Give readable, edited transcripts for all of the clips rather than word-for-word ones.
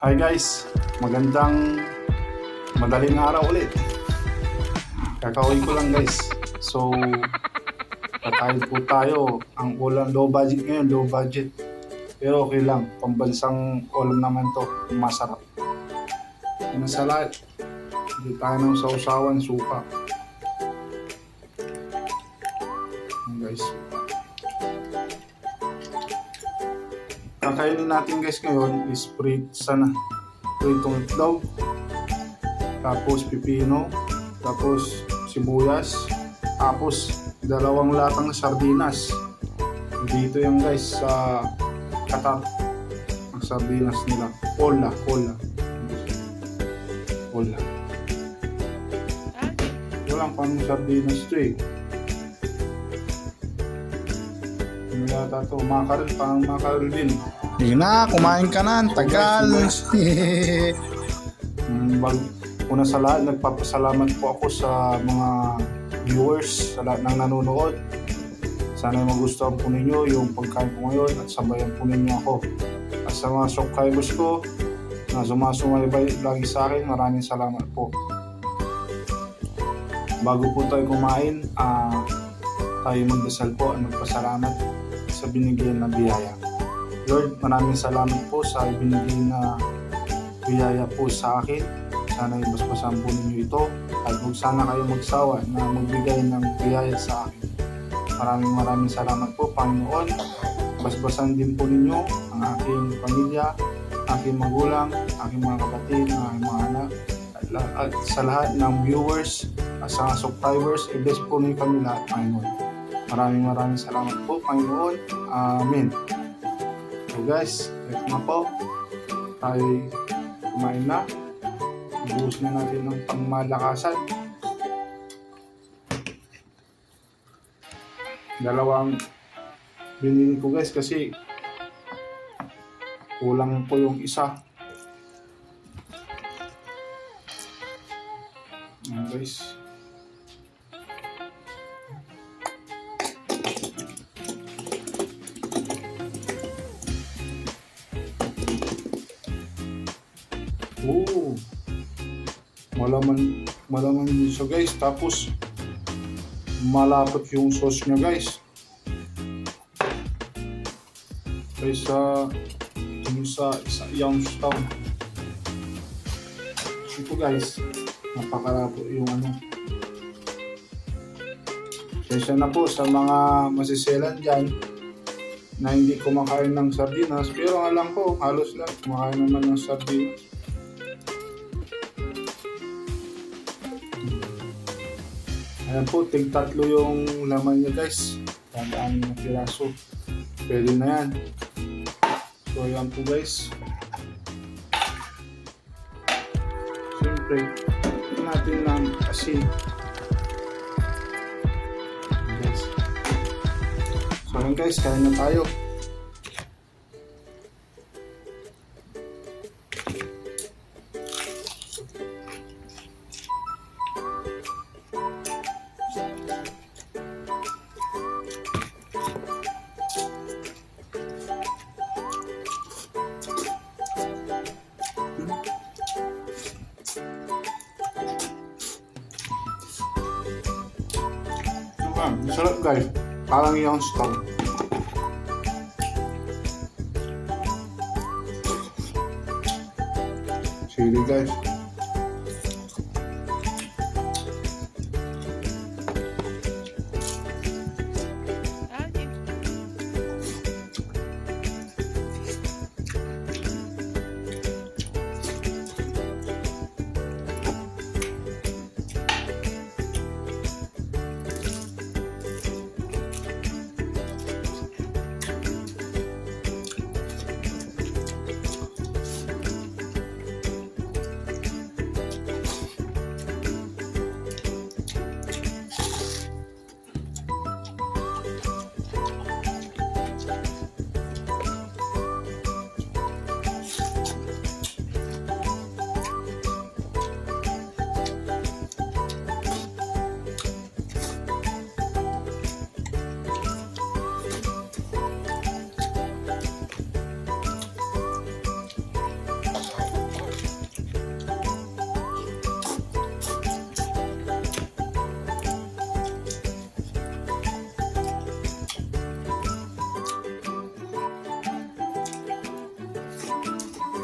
Hi guys, magandang madaling araw ulit. Kakauwi ko lang guys. So, kakain po tayo. Ang ulam, low budget ngayon, low budget. Pero okay lang, pambansang ulam naman to, masarap. Ano sa lahat? Hindi tayo ng sausawan, suka. Ayan guys. Kakainin natin guys ngayon is pritong itlog, tapos pipino, tapos sibuyas, tapos dalawang latang sardinas. Dito yung guys sa katat ang sardinas nila. Cola. Walang pang sardinas to eh. Ano yata to? Makarel din. Hindi na, kumain ka na, tagal. Una sa lahat, nagpapasalamat po ako sa mga viewers, sa lahat ng nanonood. Sana magustuhan po ninyo yung pagkain ko ngayon at sabayan po ninyo ako. At sa mga subscribers ko na sumasumaybay lagi sa akin, maraming salamat po. Bago po tayo kumain, tayo magdasal po at magpasalamat sa binigay na biyaya. Lord, maraming salamat po sa ibinigay na biyaya po sa akin. Sana ibasbasan po ninyo ito at huwag sana kayo magsawa na magbigay ng biyaya sa akin. Maraming salamat po, Panginoon. Basbasan din po ninyo ang aking pamilya, aking magulang, aking mga kapatid, aking mga anak, at sa lahat ng viewers at sa subscribers, i-bless po ninyo kami lahat, Panginoon. Maraming salamat po, Panginoon. Amen. So guys, ito na po. Tayo kumain na. Ibuhos na natin ng pangmalakasan. Dalawang binili ko guys kasi kulang po yung isa. Ayan guys. Oh, malaman din siya guys. Tapos malapot yung sauce niya guys. Kaysa yung sa Youngstown. Ito guys, napakalapot yung ano. Kaysa na po sa mga masiselan dyan na hindi kumakain ng sardinas. Pero alam ko, halos lang kumakain naman ng sardinas. Ayan po, tig-tatlo yung laman niya guys. Tandaan ng piraso. Pwede na yan. So ayan po guys. Siyempre, ito natin ng asin. Guys. So ayan guys, kain na tayo. Masarap guys, parang Youngstown. Sili guys.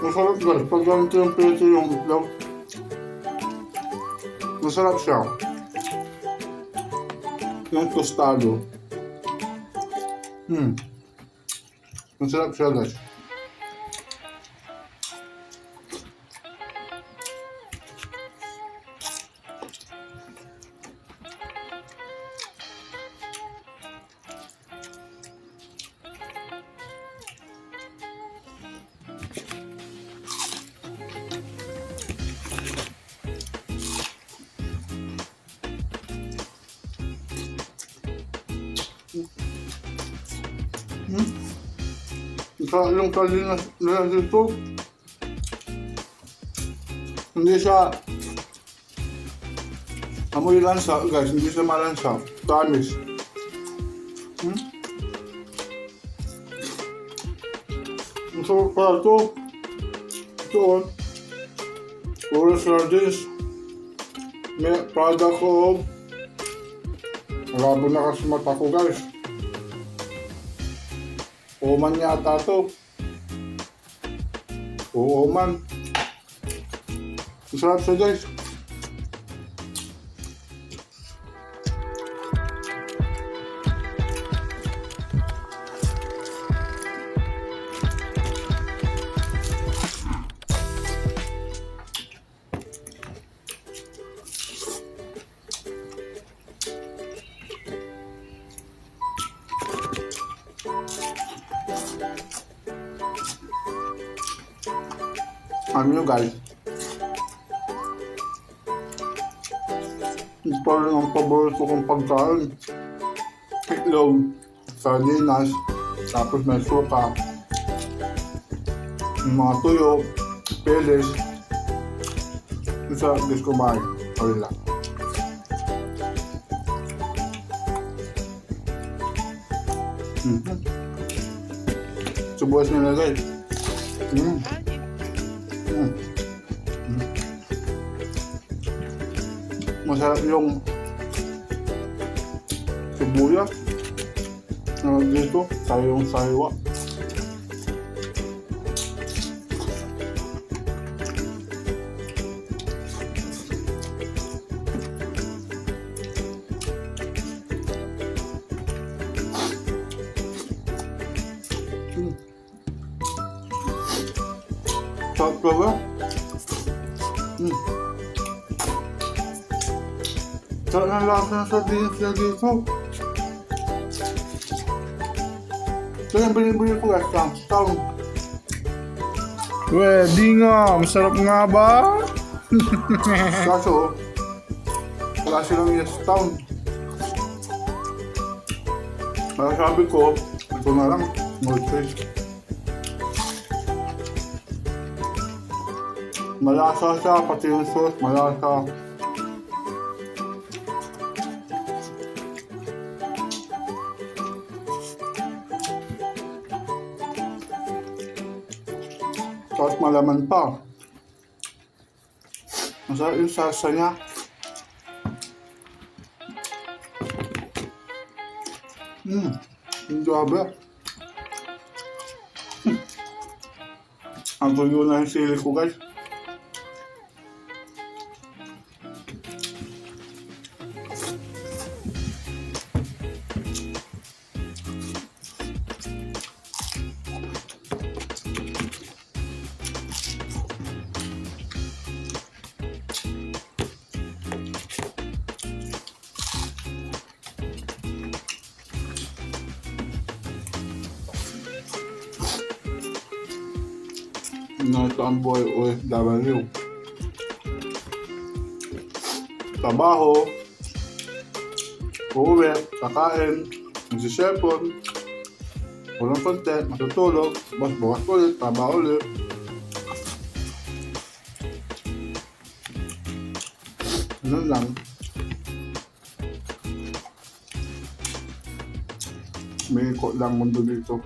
Masarap guys, pag ganito yung preso yung itlog. Masarap siya. Yung tostado. Masarap siya guys. Yung kali na dito, hindi siya amoy lansa guys, hindi siya malansa. Tamis. Ang sarap pala ito. Ito on. Puro sardines. May product ko. Malabo na kasi mata ko guys. Oman yata to. Oo, Oman. Masarap siya guys. Ano yun guys? Ito pa rin ang paborito kong pagkain. Itlog, sardinas, tapos may suka, yung mga tuyo, peles. Isa, gusto ko kumain. Wala. Subukas nila guys. Masarap yung sibuyas na dito, sayong saywa. Sarap ka ba? Sarap ng lasa ng sardinas niya dito. Ito yung binibili ko guys, town. Pwede nga, masarap nga ba? Kaso, wala silang yes town. Kaya sabi ko, ito na lang, North Face. Malasa siya, pati yung sauce, malasa. Tapos malaman pa. Masarap yung salsa niya. Ang grabe. Ang tuyo na yung sili ko guys. Ito ang buhay OFW. Trabaho, uuwi, kakain, magsisipon, walang content, matutulog, bukas ulit, trabaho ulit. Ganun lang. May ikot lang mundo dito.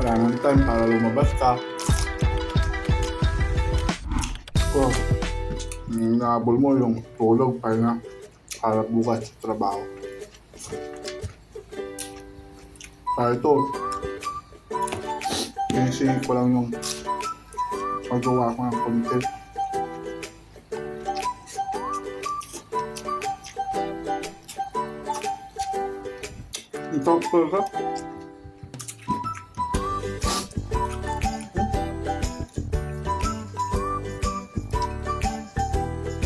Maraming time para lumabas ka. O, nahabol mo yung tulog para bukas sa trabaho. ito. Kasi ko lang yung paggawa ko ng content. Ito po ka.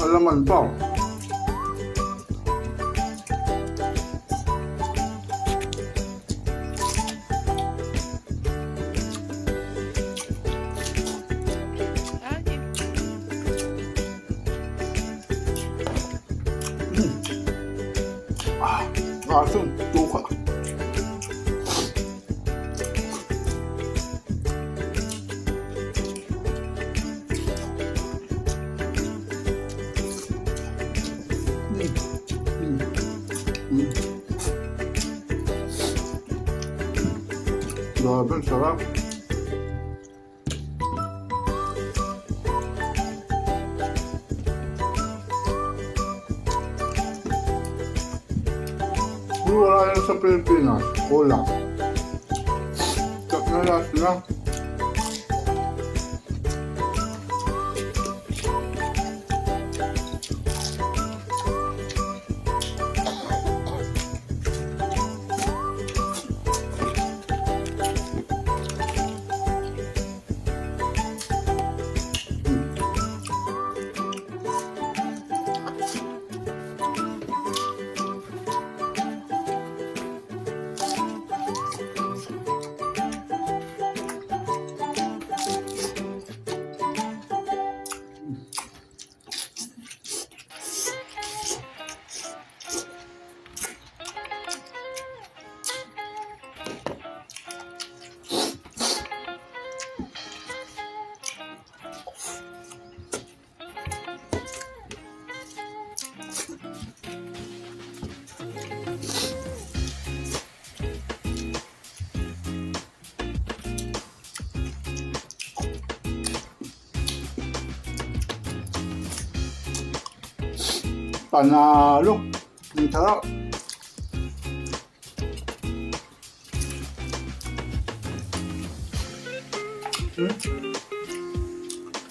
Alaman pa. Asin, suka. Grabe, sarap. Wala yan sa Pilipinas. Wala. Cut na lahat na. Panalo. Ang sarap.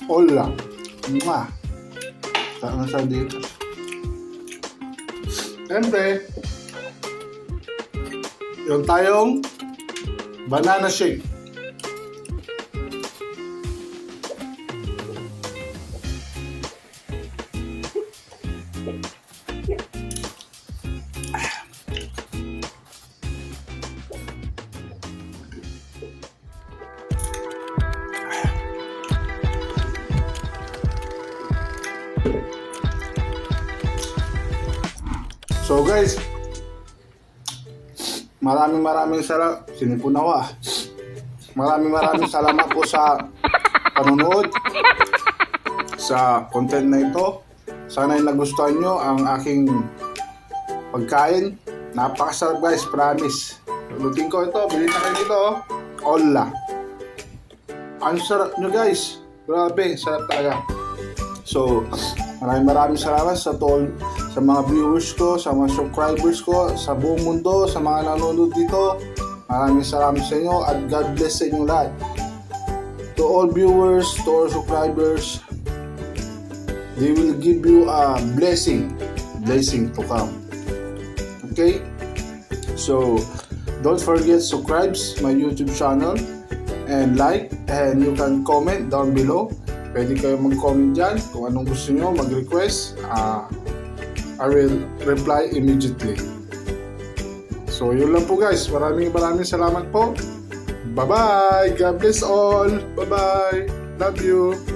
Hola. Mwah. Saan sa dito? Siyempre, yung tayong banana shake. So guys, maraming sinipunawa. Maraming salamat po sa panonood sa content na ito. Sana ay nagustuhan nyo ang aking pagkain. Napakasarap guys, promise. Lutin ko ito, bilhin na kayo dito. Hola. Ang sarap nyo guys. Grabe, sarap talaga. So, maraming salamat sa mga viewers ko, sa mga subscribers ko, sa buong mundo, sa mga nanonood dito. Maraming salamat sa inyo at God bless sa inyo lahat. To all viewers, to all subscribers, they will give you a blessing to come. Okay? So, don't forget subscribe my YouTube channel and like, and you can comment down below. Pwede kayo mag-comment dyan kung anong gusto nyo, mag-request. I will reply immediately. So, yun lang po guys. Maraming salamat po. Bye-bye! God bless all! Bye-bye! Love you!